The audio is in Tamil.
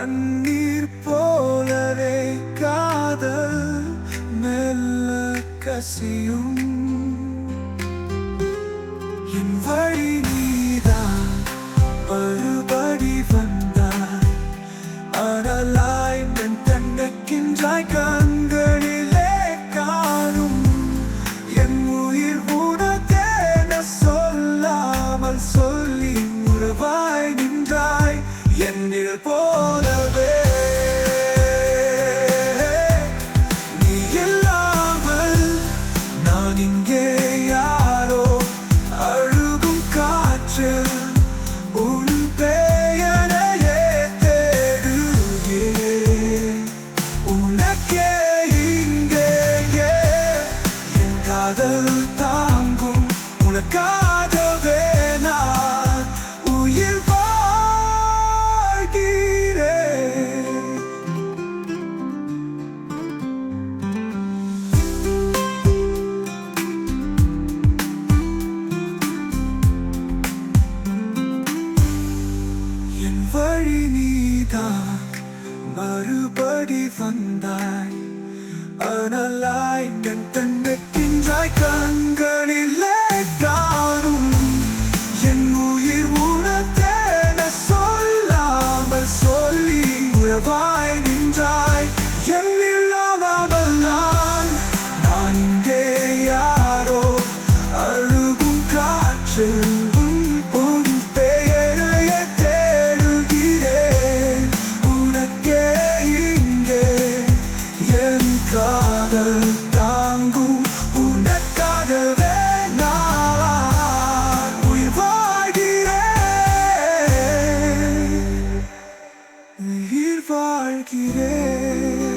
தண்ணீர் போலவே காதல் மெல்ல கசியும். என் வழி நீதான் மறுபடி வந்தாய், அனலாய் மென் தன்னக்கின்றாய் கண்களிலே காணும். என் உயிர் உனதென சொல்லாமல் சொல்லி உறவாய் நின்றாய் என்னில் போலவே. நீ இல்லாமல் நான் இங்கே யாரோ அழுகும் காற்றில் உன் பெயரையே தேடுகிறேன். உனக்கே இங்கே என் காதல் தாங்கும், உனக்காகவே நான் உயிர் வழி நீதான் மறுபடி வந்தாய், அனலாய் என் தன்னக்கின்றாய் கண்களிலே காணும். என் உயிர் உனதென சொல்லாமல் சொல்லி உறவாய் நின்றாய் என்னில்லாமல் நான் இங்கே யாரோ அழுகும் காற்றில் காதல் தாங்கும், உனக்காகவே நான் உயிர் வாழ்கிறேன், உயிர் வாழ்கிறேன்.